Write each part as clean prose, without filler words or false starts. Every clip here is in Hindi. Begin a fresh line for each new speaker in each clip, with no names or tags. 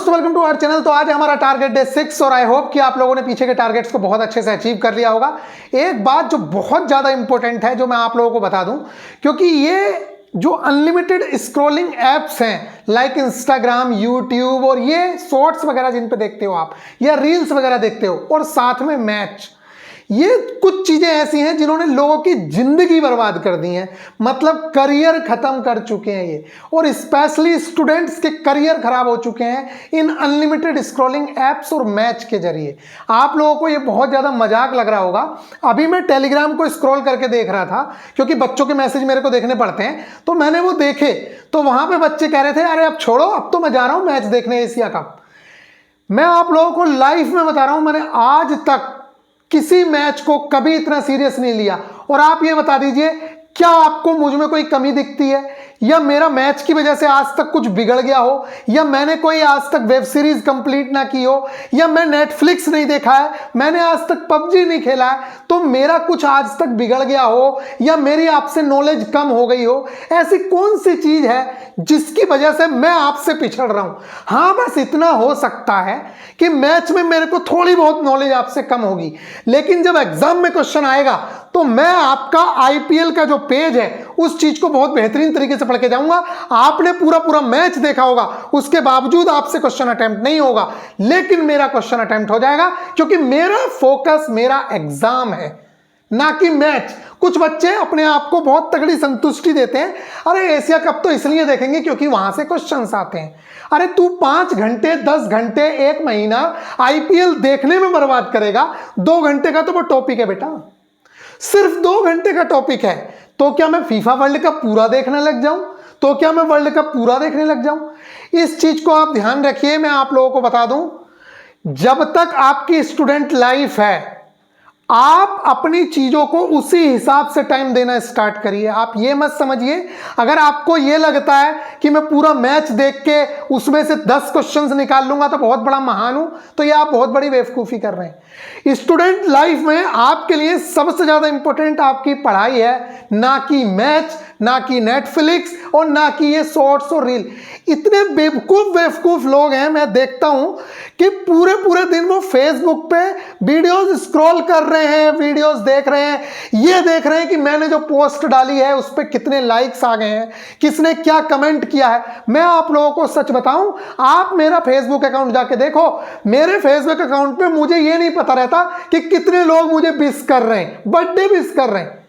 दोस्तों, वेलकम टू आवर चैनल। तो आज हमारा टारगेट डे 6 और आई होप कि आप लोगों ने पीछे के टारगेट्स को बहुत अच्छे से अचीव कर लिया होगा। एक बात जो बहुत ज़्यादा इंपॉर्टेंट है जो मैं आप लोगों को बता दूं, क्योंकि ये जो अनलिमिटेड स्क्रॉलिंग एप्स हैं लाइक इंस्टाग्राम, यूट्यूब और ये शॉर्ट्स वगैरह जिन पे देखते हो आप या रील्स वगैरह देखते हो और साथ में मैच, ये कुछ चीजें ऐसी हैं जिन्होंने लोगों की जिंदगी बर्बाद कर दी हैं। मतलब करियर खत्म कर चुके हैं ये, और स्पेशली स्टूडेंट्स के करियर खराब हो चुके हैं इन अनलिमिटेड स्क्रॉलिंग एप्स और मैच के जरिए। आप लोगों को ये बहुत ज्यादा मजाक लग रहा होगा। अभी मैं टेलीग्राम को स्क्रॉल करके देख रहा था, क्योंकि बच्चों के मैसेज मेरे को देखने पड़ते हैं, तो मैंने वो देखे तो वहां पे बच्चे कह रहे थे अरे अब छोड़ो, अब तो मैं जा रहा हूं मैच देखने एशिया कप। मैं आप लोगों को लाइफ में बता रहा हूं, मैंने आज तक किसी मैच को कभी इतना सीरियस नहीं लिया। और आप ये बता दीजिए, क्या आपको मुझ में कोई कमी दिखती है, या मेरा मैच की वजह से आज तक कुछ बिगड़ गया हो, या मैंने कोई आज तक वेब सीरीज कंप्लीट ना की हो, या मैं नेटफ्लिक्स नहीं देखा है, मैंने आज तक पबजी नहीं खेला है, तो मेरा कुछ आज तक बिगड़ गया हो, या मेरी आपसे नॉलेज कम हो गई हो? ऐसी कौन सी चीज है जिसकी वजह से मैं आपसे पिछड़ रहा हूं? हाँ, बस इतना हो सकता है कि मैच में मेरे को थोड़ी बहुत नॉलेज आपसे कम होगी, लेकिन जब एग्जाम में क्वेश्चन आएगा तो मैं आपका आईपीएल का जो पेज है उस चीज को बहुत बेहतरीन तरीके से पढ़ के जाऊंगा। आपने पूरा मैच देखा होगा, उसके बावजूद आपसे क्वेश्चन अटेम्प्ट नहीं होगा, लेकिन मेरा क्वेश्चन अटेम्प्ट हो जाएगा, क्योंकि मेरा फोकस मेरा एग्जाम है, ना कि मैच। कुछ बच्चे अपने आप को बहुत तगड़ी संतुष्टि देते हैं, अरे एशिया कप तो इसलिए देखेंगे क्योंकि वहां से क्वेश्चंस आते हैं। अरे तू 5 घंटे 10 घंटे 1 महीना आईपीएल देखने में बर्बाद करेगा, 2 घंटे का तो वो टॉपिक है बेटा, सिर्फ 2 घंटे का टॉपिक है। तो क्या मैं फीफा वर्ल्ड कप पूरा देखने लग जाऊं? तो क्या मैं वर्ल्ड कप पूरा देखने लग जाऊं? इस चीज को आप ध्यान रखिए। मैं आप लोगों को बता दूं, जब तक आपकी स्टूडेंट लाइफ है, आप अपनी चीजों को उसी हिसाब से टाइम देना स्टार्ट करिए। आप ये मत समझिए, अगर आपको ये लगता है कि मैं पूरा मैच देख के उसमें से 10 क्वेश्चंस निकाल लूंगा तो बहुत बड़ा महान हूं, तो ये आप बहुत बड़ी बेवकूफी कर रहे हैं। स्टूडेंट लाइफ में आपके लिए सबसे ज्यादा इंपॉर्टेंट आपकी पढ़ाई है, ना कि मैच, ना कि नेटफ्लिक्स और ना कि ये शॉर्ट्स और रील। इतने बेवकूफ लोग हैं, मैं देखता हूं कि पूरे दिन वो फेसबुक पे वीडियोस स्क्रॉल कर रहे हैं, वीडियोस देख रहे हैं, ये देख रहे हैं कि मैंने जो पोस्ट डाली है उस पर कितने लाइक्स आ गए हैं, किसने क्या कमेंट किया है। मैं आप लोगों को सच बताऊं, आप मेरा फेसबुक अकाउंट जाके देखो, मेरे फेसबुक अकाउंट पे मुझे ये नहीं पता रहता कि कितने लोग मुझे विश कर रहे हैं, बर्थडे विश कर रहे हैं।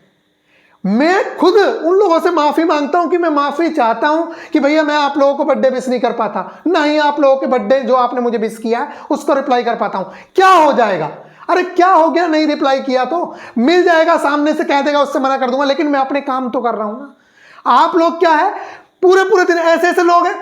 मैं खुद उन लोगों से माफी मांगता हूं कि मैं माफी चाहता हूं कि भैया मैं आप लोगों को बर्थडे विश नहीं कर पाता, नहीं आप लोगों के बर्थडे जो आपने मुझे विश किया है उसको रिप्लाई कर पाता हूं। क्या हो जाएगा? अरे क्या हो गया, नहीं रिप्लाई किया तो मिल जाएगा, सामने से कह देगा, उससे मना कर दूंगा, लेकिन मैं अपने काम तो कर रहा हूं ना। आप लोग क्या है, पूरे दिन ऐसे लोग हैं,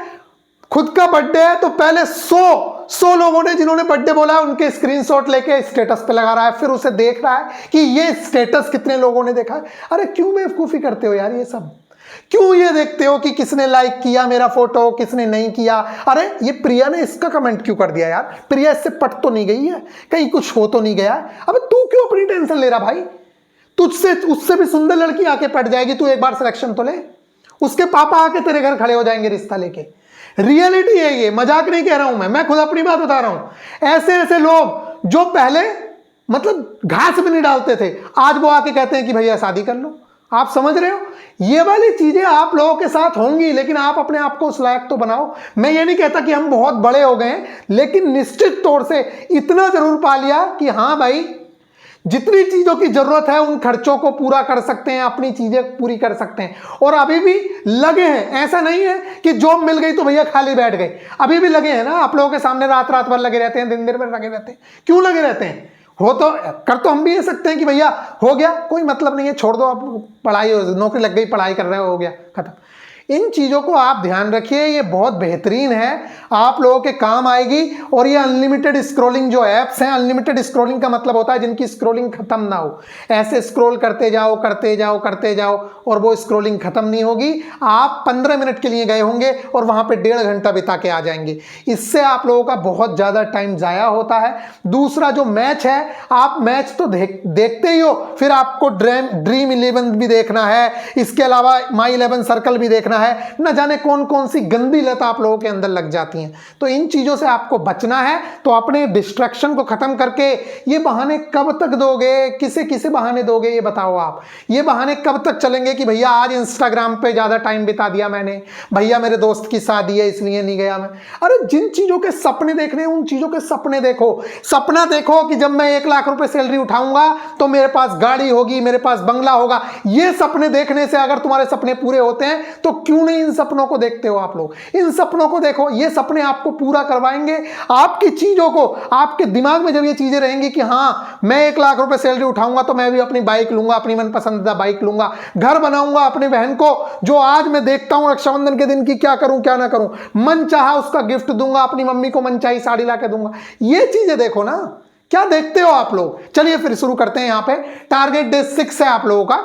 खुद का बर्थडे है तो पहले 100 लोगों ने जिन्होंने बर्थडे बोला है उनके स्क्रीनशॉट लेके स्टेटस पे लगा रहा है, फिर उसे देख रहा है कि ये स्टेटस कितने लोगों ने देखा है। अरे क्यों बेवकूफी करते हो यार? ये सब क्यों ये देखते हो कि किसने लाइक किया मेरा फोटो, किसने नहीं किया? अरे ये प्रिया ने इसका कमेंट क्यों कर दिया यार? प्रिया इससे पट तो नहीं गई है, कहीं कुछ हो तो नहीं गया? अबे तू क्यों अपनी टेंशन ले रहा भाई? तुझसे उससे भी सुंदर लड़की आके पट जाएगी, तू एक बार सिलेक्शन तो ले, उसके पापा आके तेरे घर खड़े हो जाएंगे रिश्ता लेके। रियलिटी है ये, मजाक नहीं कह रहा हूं मैं खुद अपनी बात बता रहा हूं। ऐसे लोग जो पहले मतलब घास भी नहीं डालते थे, आज वो आके कहते हैं कि भैया शादी कर लो। आप समझ रहे हो? ये वाली चीजें आप लोगों के साथ होंगी, लेकिन आप अपने आप को उस लायक तो बनाओ। मैं ये नहीं कहता कि हम बहुत बड़े हो गए, लेकिन निश्चित तौर से इतना जरूर पा लिया कि हाँ भाई, जितनी चीजों की जरूरत है उन खर्चों को पूरा कर सकते हैं, अपनी चीजें पूरी कर सकते हैं, और अभी भी लगे हैं। ऐसा नहीं है कि जॉब मिल गई तो भैया खाली बैठ गए, अभी भी लगे हैं ना। आप लोगों के सामने रात भर लगे रहते हैं, दिन भर लगे रहते हैं। क्यों लगे रहते हैं? हो तो कर तो हम भी ये सकते हैं कि भैया हो गया, कोई मतलब नहीं है, छोड़ दो, आप पढ़ाई, नौकरी लग गई, पढ़ाई कर रहे हो गया, खत्म। इन चीज़ों को आप ध्यान रखिए, ये बहुत बेहतरीन है, आप लोगों के काम आएगी। और ये अनलिमिटेड स्क्रॉलिंग जो ऐप्स हैं, अनलिमिटेड स्क्रॉलिंग का मतलब होता है जिनकी स्क्रॉलिंग खत्म ना हो। ऐसे स्क्रॉल करते जाओ और वो स्क्रॉलिंग खत्म नहीं होगी। आप 15 मिनट के लिए गए होंगे और वहां पे 1.5 घंटा बिता के आ जाएंगे। इससे आप लोगों का बहुत ज़्यादा टाइम ज़ाया होता है। दूसरा जो मैच है, आप मैच तो देखते ही हो, फिर आपको ड्रीम 11 भी देखना है, इसके अलावा माई 11 सर्कल भी देखना है, न जाने कौन कौन सी गंदी लत आप लोगों के अंदर लग जाती हैं। तो इन चीज़ों से आपको बचना है। तो अपने डिस्ट्रैक्शन को ख़त्म करके ये बहाने कब तक दोगे, किसे किसे बहाने दोगे ये बताओ आप। ये बहाने कब तक चलेंगे कि भैया आज इंस्टाग्राम पे ज़्यादा टाइम बिता दिया मैंने, भैया मेरे दोस्त की शादी है इसलिए नहीं गया मैं। अरे जिन चीज़ों के सपने देखने हैं उन चीज़ों के सपने देखो। सपना देखो कि जब मैं 1 लाख रुपए सैलरी उठाऊंगा तो मेरे पास गाड़ी होगी, मेरे पास बंगला होगा। ये सपने देखने से अगर तुम्हारे सपने पूरे होते हैं तो क्यों नहीं इन सपनों को देखते हो आप लोग। इन सपनों को देखो, ये सपने आपको पूरा करवाएंगे। आपकी चीजों को, आपके दिमाग में जब ये चीजें रहेंगी कि हाँ मैं 1 लाख रुपए सैलरी उठाऊंगा तो मैं भी अपनी बाइक लूंगा, अपनी मनपसंदीदा बाइक लूंगा, घर बनाऊंगा अपनी बहन को जो आज मैं देखता हूं रक्षाबंधन के दिन की क्या करूं क्या ना करूं, मन चाहा उसका गिफ्ट दूंगा, अपनी मम्मी को मन चाही साड़ी ला के दूंगा। ये चीजें देखो ना, क्या देखते हो आप लोग। चलिए फिर शुरू करते हैं। यहाँ पे टारगेट डे 6 है आप लोगों का,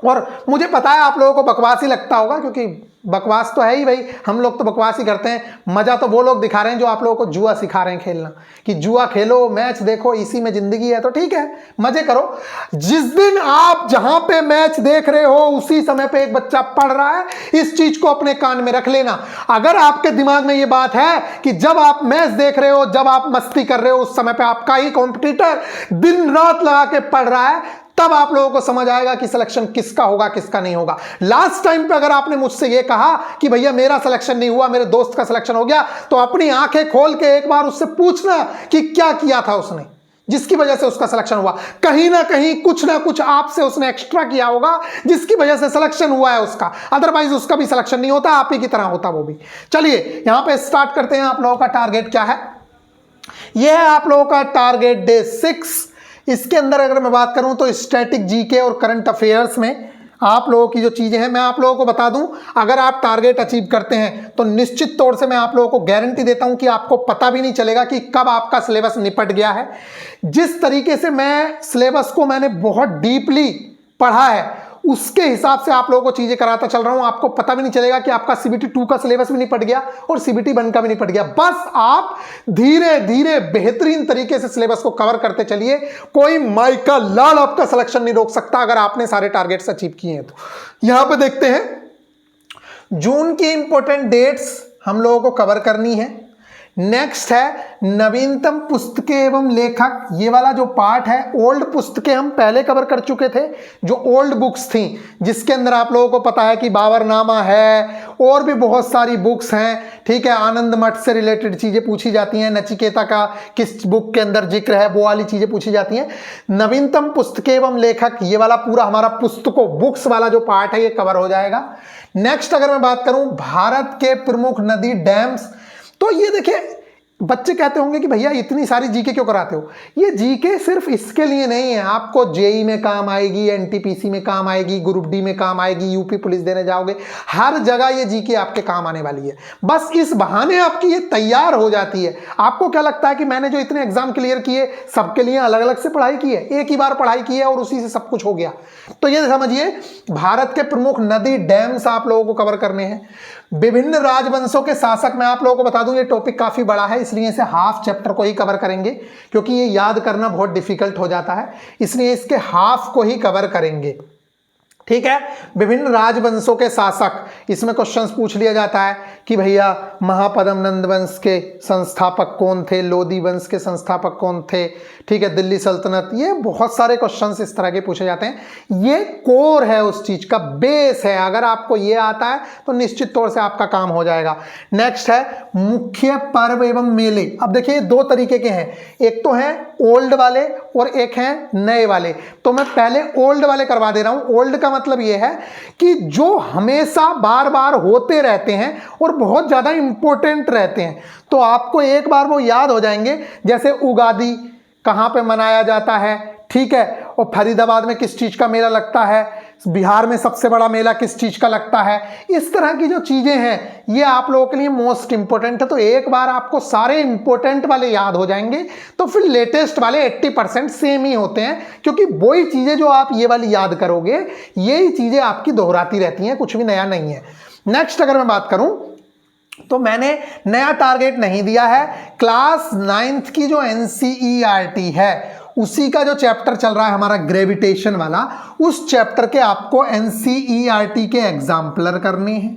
और मुझे पता है आप लोगों को बकवास ही लगता होगा, क्योंकि बकवास तो है ही भाई, हम लोग तो बकवास ही करते हैं। मजा तो वो लोग दिखा रहे हैं जो आप लोगों को जुआ सिखा रहे हैं खेलना, कि जुआ खेलो, मैच देखो, इसी में जिंदगी है। तो ठीक है, मजे करो। जिस दिन आप जहां पे मैच देख रहे हो उसी समय पे एक बच्चा पढ़ रहा है, इस चीज को अपने कान में रख लेना। अगर आपके दिमाग में ये बात है कि जब आप मैच देख रहे हो, जब आप मस्ती कर रहे हो, उस समय पे आपका ही कॉम्पिटिटर दिन रात लगा के पढ़ रहा है, तब आप लोगों को समझ आएगा कि सिलेक्शन किसका होगा किसका नहीं होगा। लास्ट टाइम पे अगर आपने मुझसे ये कहा कि भैया मेरा सिलेक्शन नहीं हुआ, मेरे दोस्त का सिलेक्शन हो गया, तो अपनी आंखें खोल के एक बार उससे पूछना कि क्या किया था उसने जिसकी वजह से उसका सिलेक्शन हुआ। कहीं ना कहीं कुछ ना कुछ आपसे उसने एक्स्ट्रा किया होगा जिसकी वजह से सिलेक्शन हुआ है उसका, अदरवाइज उसका भी सिलेक्शन नहीं होता, आप ही की तरह होता वो भी। चलिए यहां पे स्टार्ट करते हैं। आप लोगों का टारगेट क्या है, यह है आप लोगों का टारगेट डे 6। इसके अंदर अगर मैं बात करूं तो स्टैटिक जीके और करंट अफेयर्स में आप लोगों की जो चीज़ें हैं, मैं आप लोगों को बता दूं, अगर आप टारगेट अचीव करते हैं तो निश्चित तौर से मैं आप लोगों को गारंटी देता हूं कि आपको पता भी नहीं चलेगा कि कब आपका सिलेबस निपट गया है। जिस तरीके से मैं सिलेबस को मैंने बहुत डीपली पढ़ा है उसके हिसाब से आप लोगों को चीजें कराता चल रहा हूं, आपको पता भी नहीं चलेगा कि आपका CBT 2 का सिलेबस भी निपट गया और CBT 1 का भी निपट गया। बस आप धीरे धीरे बेहतरीन तरीके से सिलेबस को कवर करते चलिए। कोई माई का लाल आपका सिलेक्शन नहीं रोक सकता अगर आपने सारे टारगेट्स अचीव किए हैं। तो यहां पे देखते हैं जून की इंपॉर्टेंट डेट्स हम लोगों को कवर करनी है। नेक्स्ट है नवीनतम पुस्तकें एवं लेखक। ये वाला जो पार्ट है, ओल्ड पुस्तकें हम पहले कवर कर चुके थे, जो ओल्ड बुक्स थी, जिसके अंदर आप लोगों को पता है कि बाबरनामा है और भी बहुत सारी बुक्स हैं। ठीक है, आनंद मठ से रिलेटेड चीजें पूछी जाती हैं, नचिकेता का किस बुक के अंदर जिक्र है, वो वाली चीजें पूछी जाती हैं। नवीनतम पुस्तकें एवं लेखक, ये वाला पूरा हमारा पुस्तकों बुक्स वाला जो पार्ट है ये कवर हो जाएगा। नेक्स्ट अगर मैं बात करूं भारत के प्रमुख नदी डैम्स, तो ये देखिए बच्चे कहते होंगे कि भैया इतनी सारी जीके क्यों कराते हो। ये जीके सिर्फ इसके लिए नहीं है, आपको जेई में काम आएगी, एनटीपीसी में काम आएगी, ग्रुप डी में काम आएगी, यूपी पुलिस देने जाओगे, हर जगह ये जीके आपके काम आने वाली है। बस इस बहाने आपकी ये तैयार हो जाती है। आपको क्या लगता है कि मैंने जो इतने एग्जाम क्लियर किए सबके लिए अलग अलग से पढ़ाई की है? एक ही बार पढ़ाई की है और उसी से सब कुछ हो गया? तो ये समझिए भारत के प्रमुख नदी डैम्स आप लोगों को कवर करने हैं। विभिन्न राजवंशों के शासक, मैं आप लोगों को बता दूं ये टॉपिक काफी बड़ा है, इसलिए इसे हाफ चैप्टर को ही कवर करेंगे, क्योंकि ये याद करना बहुत डिफिकल्ट हो जाता है, इसलिए इसके हाफ को ही कवर करेंगे। ठीक है, विभिन्न राजवंशों के शासक, इसमें क्वेश्चंस पूछ लिया जाता है कि भैया महापद्म नंद वंश के संस्थापक कौन थे, लोधी वंश के संस्थापक कौन थे, ठीक है, दिल्ली सल्तनत, ये बहुत सारे क्वेश्चंस इस तरह के पूछे जाते हैं। ये कोर है, उस चीज का बेस है। अगर आपको ये आता है तो निश्चित तौर से आपका काम हो जाएगा। नेक्स्ट है मुख्य पर्व एवं मेले। अब देखिए दो तरीके के हैं, एक तो है ओल्ड वाले और एक है नए वाले। तो मैं पहले ओल्ड वाले करवा दे रहा हूं। ओल्ड का मतलब यह है कि जो हमेशा बार बार होते रहते हैं और बहुत ज्यादा इंपॉर्टेंट रहते हैं, तो आपको एक बार वो याद हो जाएंगे। जैसे उगादी कहां पे मनाया जाता है, ठीक है, और फरीदाबाद में किस चीज का मेला लगता है, बिहार में सबसे बड़ा मेला किस चीज का लगता है। इस तरह की जो चीजें हैं ये आप लोगों के लिए मोस्ट इंपोर्टेंट है। तो एक बार आपको सारे इंपोर्टेंट वाले याद हो जाएंगे तो फिर लेटेस्ट वाले 80% सेम ही होते हैं, क्योंकि वही चीजें जो आप ये वाली याद करोगे यही चीजें आपकी दोहराती रहती हैं, कुछ भी नया नहीं है। नेक्स्ट अगर मैं बात करूं तो मैंने नया टारगेट नहीं दिया है। क्लास 9th की जो NCERT है उसी का जो चैप्टर चल रहा है हमारा ग्रेविटेशन वाला, उस चैप्टर के आपको एनसीईआरटी के एग्जाम्पलर करने हैं,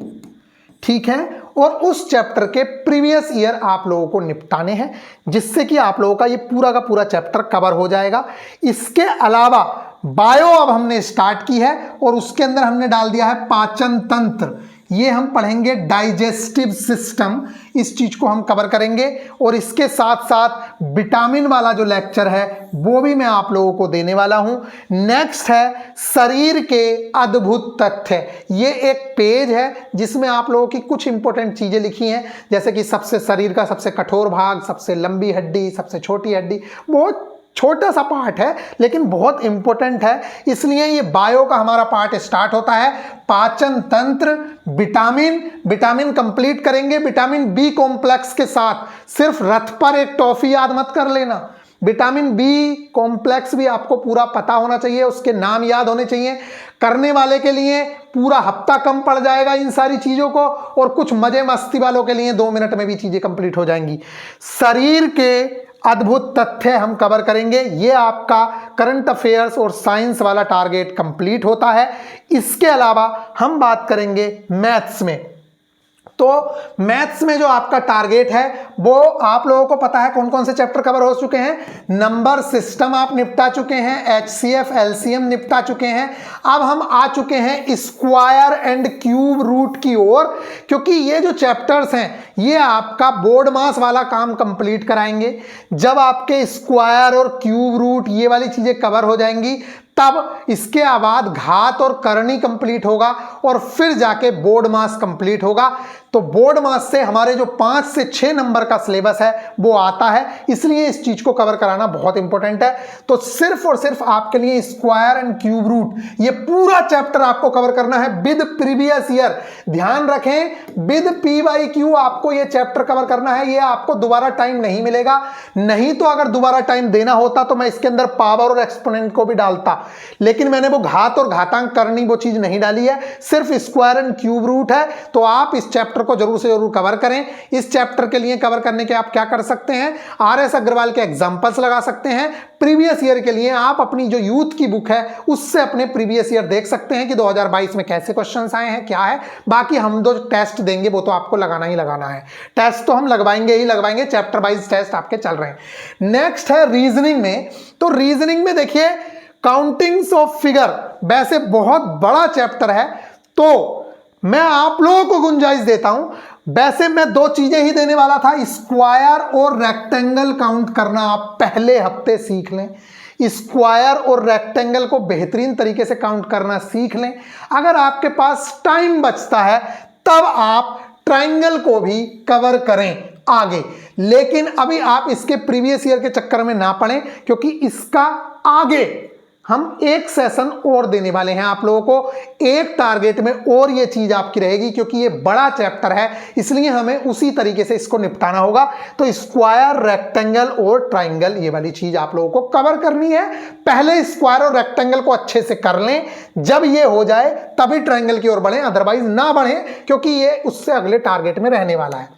ठीक है, और उस चैप्टर के प्रीवियस ईयर आप लोगों को निपटाने हैं, जिससे कि आप लोगों का ये पूरा का पूरा चैप्टर कवर हो जाएगा। इसके अलावा बायो अब हमने स्टार्ट की है और उसके अंदर हमने डाल दिया है पाचन तंत्र, ये हम पढ़ेंगे डाइजेस्टिव सिस्टम, इस चीज को हम कवर करेंगे। और इसके साथ साथ विटामिन वाला जो लेक्चर है वो भी मैं आप लोगों को देने वाला हूं। नेक्स्ट है शरीर के अद्भुत तथ्य, ये एक पेज है जिसमें आप लोगों की कुछ इंपॉर्टेंट चीजें लिखी हैं, जैसे कि सबसे शरीर का सबसे कठोर भाग, सबसे लंबी हड्डी, सबसे छोटी हड्डी, बहुत छोटा सा पार्ट है लेकिन बहुत इंपॉर्टेंट है, इसलिए ये बायो का हमारा पार्ट स्टार्ट होता है। पाचन तंत्र, विटामिन कंप्लीट करेंगे विटामिन बी कॉम्प्लेक्स के साथ। सिर्फ रथ पर एक टॉफी याद मत कर लेना, विटामिन बी कॉम्प्लेक्स भी आपको पूरा पता होना चाहिए, उसके नाम याद होने चाहिए। करने वाले के लिए पूरा हफ्ता कम पड़ जाएगा इन सारी चीजों को, और कुछ मजे मस्ती वालों के लिए 2 मिनट में भी चीजें कंप्लीट हो जाएंगी। शरीर के अद्भुत तथ्य हम कवर करेंगे, ये आपका करंट अफेयर्स और साइंस वाला टारगेट कंप्लीट होता है। इसके अलावा हम बात करेंगे मैथ्स में, तो मैथ्स में जो आपका टारगेट है वो आप लोगों को पता है कौन कौन से चैप्टर कवर हो चुके हैं। नंबर सिस्टम आप निपटा चुके हैं, एचसीएफ एलसीएम निपटा चुके हैं, अब हम आ चुके हैं स्क्वायर एंड क्यूब रूट की ओर, क्योंकि ये जो चैप्टर्स हैं ये आपका बोर्ड मास वाला काम कंप्लीट कराएंगे। जब आपके स्क्वायर और क्यूब रूट ये वाली चीजें कवर हो जाएंगी तब इसके बाद घात और करनी कंप्लीट होगा और फिर जाके बोर्ड मास कंप्लीट होगा। तो बोर्ड मास से हमारे जो 5 से 6 नंबर का सिलेबस है वो आता है, इसलिए इस चीज को कवर कराना बहुत इंपॉर्टेंट है। तो सिर्फ और सिर्फ आपके लिए स्क्वायर एंड क्यूब रूट ये पूरा चैप्टर आपको कवर करना है विद प्रीवियस ईयर। ध्यान रखें विद PYQ आपको ये चैप्टर कवर करना है, ये आपको दोबारा टाइम नहीं मिलेगा। नहीं तो अगर दोबारा टाइम देना होता तो मैं इसके अंदर पावर और एक्सपोनेंट को भी डालता, लेकिन मैंने वो घात और घातांक करनी वो चीज नहीं डाली है, सिर्फ स्क्वायर एंड क्यूब रूट है। तो आप इस चैप्टर को जरूर से जरूर कवर करें। इस चैप्टर के लिए कवर करने के आप क्या कर सकते हैं, RS अग्रवाल के एग्जांपल्स लगा सकते हैं। प्रीवियस ईयर के लिए आप अपनी जो यूथ की बुक है उससे अपने प्रीवियस ईयर देख सकते हैं कि 2022 में कैसे क्वेश्चंस आए हैं, क्या है। बाकी हम जो टेस्ट देंगे वो तो आपको लगाना ही लगाना है, टेस्ट तो हम लगवाएंगे ही लगवाएंगे, चैप्टर वाइज टेस्ट आपके चल रहे हैं। नेक्स्ट है रीजनिंग में, तो रीजनिंग में देखिए काउंटिंग्स ऑफ फिगर वैसे बहुत बड़ा चैप्टर है, तो मैं आप लोगों को गुंजाइश देता हूं, वैसे मैं 2 चीजें ही देने वाला था, स्क्वायर और रेक्टेंगल काउंट करना आप पहले हफ्ते सीख लें। स्क्वायर और रेक्टेंगल को बेहतरीन तरीके से काउंट करना सीख लें। अगर आपके पास टाइम बचता है तब आप ट्रायंगल को भी कवर करें आगे, लेकिन अभी आप इसके प्रीवियस ईयर के चक्कर में ना पड़ें, क्योंकि इसका आगे हम एक सेशन और देने वाले हैं आप लोगों को, एक टारगेट में और ये चीज आपकी रहेगी, क्योंकि ये बड़ा चैप्टर है इसलिए हमें उसी तरीके से इसको निपटाना होगा। तो स्क्वायर, रेक्टेंगल और ट्राइंगल ये वाली चीज आप लोगों को कवर करनी है। पहले स्क्वायर और रेक्टेंगल को अच्छे से कर लें, जब ये हो जाए तभी ट्राइंगल की ओर बढ़ें, अदरवाइज ना बढ़ें, क्योंकि ये उससे अगले टारगेट में रहने वाला है।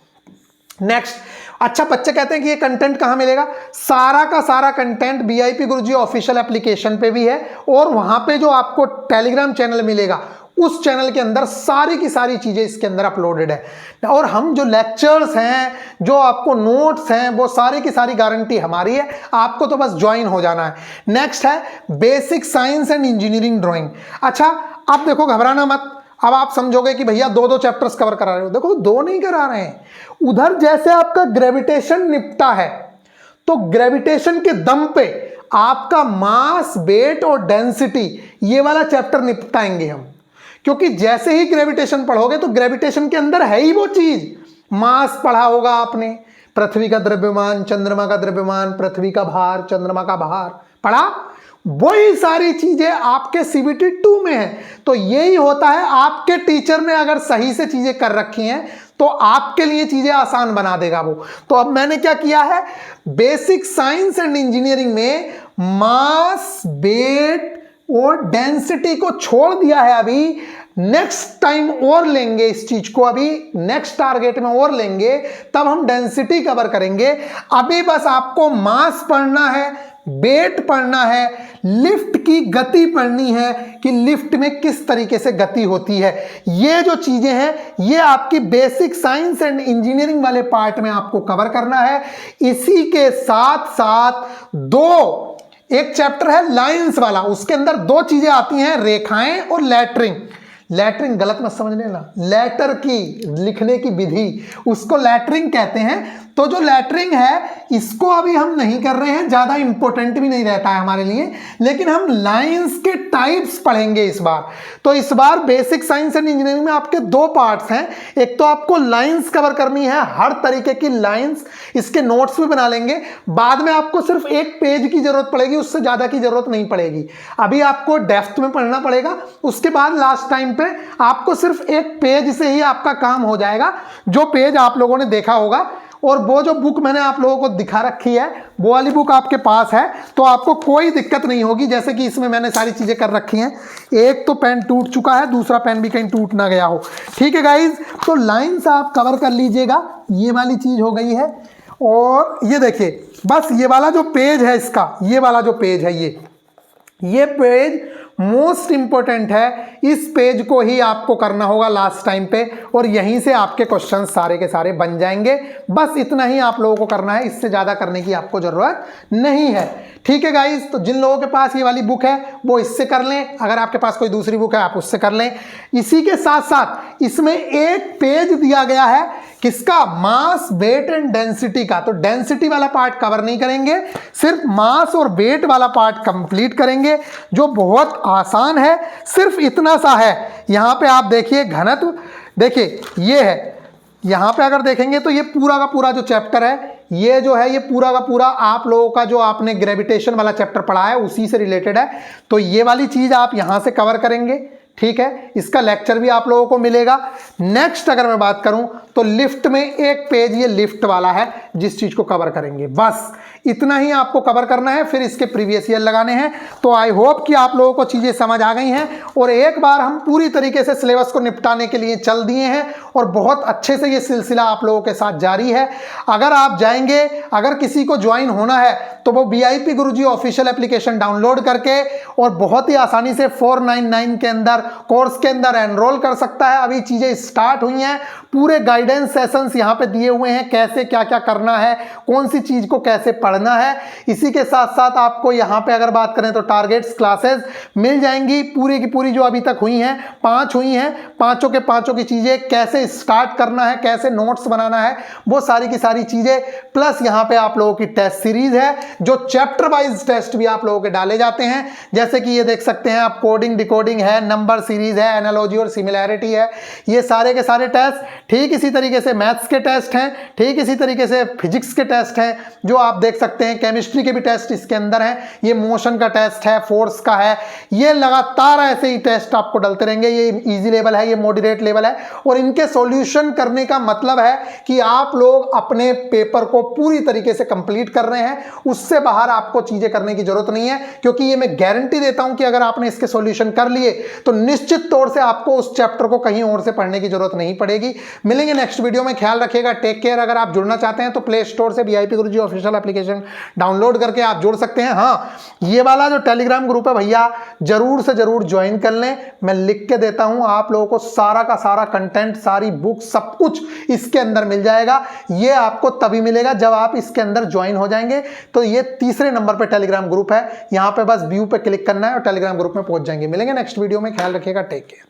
नेक्स्ट, अच्छा बच्चे कहते हैं कि ये कंटेंट कहां मिलेगा, सारा का सारा कंटेंट VIP गुरुजी ऑफिशियल एप्लीकेशन पे भी है, और वहां पे जो आपको टेलीग्राम चैनल मिलेगा उस चैनल के अंदर सारी की सारी चीजें इसके अंदर अपलोडेड है। और हम जो लेक्चर्स हैं, जो आपको नोट्स हैं, वो सारी की सारी गारंटी हमारी है, आपको तो बस ज्वाइन हो जाना है। नेक्स्ट है basic science and engineering drawing. अच्छा अब देखो, घबराना मत, अब आप समझोगे कि भैया 2-2 चैप्टर्स कवर करा रहे हो, देखो 2 नहीं करा रहे हैं। उधर जैसे आपका ग्रेविटेशन निपटा है, तो ग्रेविटेशन के दम पे आपका मास, वेट और डेंसिटी ये वाला चैप्टर निपटाएंगे हम, क्योंकि जैसे ही ग्रेविटेशन पढ़ोगे तो ग्रेविटेशन के अंदर है ही वो चीज। मास पढ़ा होगा आपने, पृथ्वी का द्रव्यमान, चंद्रमा का द्रव्यमान, पृथ्वी का भार, चंद्रमा का भार पढ़ा, वही सारी चीजें आपके CBT 2 में है। तो यही होता है, आपके टीचर ने अगर सही से चीजें कर रखी हैं तो आपके लिए चीजें आसान बना देगा वो। तो अब मैंने क्या किया है, बेसिक साइंस एंड इंजीनियरिंग में मास, वेट और डेंसिटी को छोड़ दिया है अभी, नेक्स्ट टाइम और लेंगे इस चीज को, अभी नेक्स्ट टारगेट में और लेंगे, तब हम डेंसिटी कवर करेंगे। अभी बस आपको मास पढ़ना है, वेट पढ़ना है, लिफ्ट की गति पढ़नी है कि लिफ्ट में किस तरीके से गति होती है। ये जो चीजें हैं ये आपकी बेसिक साइंस एंड इंजीनियरिंग वाले पार्ट में आपको कवर करना है। इसी के साथ साथ एक चैप्टर है लाइंस वाला, उसके अंदर 2 चीजें आती हैं, रेखाएं और लेटरिंग। लेटरिंग गलत मत समझने ना, लेटर की लिखने की विधि, उसको लेटरिंग कहते हैं। तो जो लेटरिंग है इसको अभी हम नहीं कर रहे हैं, ज्यादा इंपॉर्टेंट भी नहीं रहता है हमारे लिए, लेकिन हम लाइंस के टाइप्स पढ़ेंगे इस बार। तो इस बार बेसिक साइंस एंड इंजीनियरिंग में आपके 2 पार्ट्स हैं। एक तो आपको लाइंस कवर करनी है, हर तरीके की लाइंस, इसके नोट्स भी बना लेंगे। बाद में आपको सिर्फ 1 पेज की जरूरत पड़ेगी, उससे ज्यादा की जरूरत नहीं पड़ेगी। अभी आपको डेप्थ में पढ़ना पड़ेगा, उसके बाद लास्ट टाइम पे आपको सिर्फ 1 पेज से ही आपका काम हो जाएगा, जो पेज आप लोगों ने देखा होगा। और वो जो बुक मैंने आप लोगों को दिखा रखी है, वो वाली बुक आपके पास है, तो आपको कोई दिक्कत नहीं होगी। जैसे कि इसमें मैंने सारी चीजें कर रखी हैं। एक तो पेन टूट चुका है, दूसरा पेन भी कहीं टूट ना गया हो। ठीक है गाइज, तो लाइंस आप कवर कर लीजिएगा, ये वाली चीज हो गई है। और ये देखिए, बस ये वाला जो पेज है इसका, ये वाला जो पेज है, ये पेज मोस्ट इंपॉर्टेंट है। इस पेज को ही आपको करना होगा लास्ट टाइम पे, और यहीं से आपके क्वेश्चन सारे के सारे बन जाएंगे। बस इतना ही आप लोगों को करना है, इससे ज़्यादा करने की आपको ज़रूरत नहीं है। ठीक है गाइज, तो जिन लोगों के पास ये वाली बुक है वो इससे कर लें, अगर आपके पास कोई दूसरी बुक है आप उससे कर लें। इसी के साथ साथ इसमें 1 पेज दिया गया है, किसका? मास, वेट एंड डेंसिटी का। तो डेंसिटी वाला पार्ट कवर नहीं करेंगे, सिर्फ मास और वेट वाला पार्ट कंप्लीट करेंगे, जो बहुत आसान है। सिर्फ इतना सा है, यहां पे आप देखिए घनत्व, देखिए ये है, यहां पे अगर देखेंगे तो ये पूरा का पूरा जो चैप्टर है, ये जो है ये पूरा का पूरा आप लोगों का जो आपने ग्रेविटेशन वाला चैप्टर पढ़ा है उसी से रिलेटेड है। तो ये वाली चीज आप यहां से कवर करेंगे। ठीक है, इसका लेक्चर भी आप लोगों को मिलेगा। नेक्स्ट अगर मैं बात करूं तो लिफ्ट में 1 पेज ये लिफ्ट वाला है, जिस चीज को कवर करेंगे। बस इतना ही आपको कवर करना है, फिर इसके प्रीवियस ईयर लगाने हैं। तो आई होप कि आप लोगों को चीजें समझ आ गई हैं, और एक बार हम पूरी तरीके से सिलेबस को निपटाने के लिए चल दिए हैं, और बहुत अच्छे से ये सिलसिला आप लोगों के साथ जारी है। अगर आप जाएंगे, अगर किसी को ज्वाइन होना है तो वो VIP गुरुजी ऑफिशियल एप्लीकेशन डाउनलोड करके और बहुत ही आसानी से 499 के अंदर कोर्स के अंदर एनरोल कर सकता है। अभी चीजें स्टार्ट हुई हैं, पूरे गाइडेंस सेशंस यहाँ पे दिए हुए हैं, कैसे क्या क्या करना है, कौन सी चीज को कैसे पढ़ना है। इसी के साथ साथ आपको यहाँ पे अगर बात करें तो टारगेट्स क्लासेस मिल जाएंगी, पूरी की पूरी जो अभी तक हुई हैं, 5 हुई हैं, पांचों के पांचों की चीजें, कैसे स्टार्ट करना है, कैसे नोट्स बनाना है, वो सारी की सारी चीजें। प्लस यहाँ पे आप लोगों की टेस्ट सीरीज है, जो चैप्टर वाइज टेस्ट भी आप लोगों के डाले जाते हैं। जैसे कि ये देख सकते हैं आप, कोडिंग डिकोडिंग है, नंबर सीरीज है, एनालॉजी और सिमिलैरिटी है, ये सारे के सारे टेस्ट। ठीक इसी तरीके से मैथ्स के टेस्ट हैं, ठीक इसी तरीके से फिजिक्स के टेस्ट हैं, जो आप देख सकते हैं। केमिस्ट्री के भी टेस्ट इसके अंदर हैं, ये मोशन का टेस्ट है, फोर्स का है, ये लगातार ऐसे ही टेस्ट आपको डलते रहेंगे। ये इजी लेवल है, ये मॉडरेट लेवल है, और इनके सॉल्यूशन करने का मतलब है कि आप लोग अपने पेपर को पूरी तरीके से कंप्लीट कर रहे हैं, उससे बाहर आपको चीजें करने की जरूरत नहीं है। क्योंकि ये मैं गारंटी देता हूं कि अगर आपने इसके सॉल्यूशन कर लिए तो निश्चित तौर से आपको उस चैप्टर को कहीं और से पढ़ने की जरूरत नहीं पड़ेगी। मिलेंगे नेक्स्ट वीडियो में, ख्याल रखिएगा, टेक केयर। अगर आप जुड़ना चाहते हैं तो प्ले स्टोर से VIP गुरुजी ऑफिशियल एप्लीकेशन डाउनलोड करके आप जुड़ सकते हैं। हाँ, ये वाला जो टेलीग्राम ग्रुप है भैया, जरूर से जरूर ज्वाइन कर लें। मैं लिख के देता हूं आप लोगों को, सारा का सारा कंटेंट, सारी बुक, सब कुछ इसके अंदर मिल जाएगा। ये आपको तभी मिलेगा जब आप इसके अंदर ज्वाइन हो जाएंगे। तो ये 3रे नंबर पे टेलीग्राम ग्रुप है, यहां पे बस व्यू पे क्लिक करना है और टेलीग्राम ग्रुप में पहुंच जाएंगे। मिलेंगे नेक्स्ट वीडियो में, ख्याल रखिएगा, टेक केयर।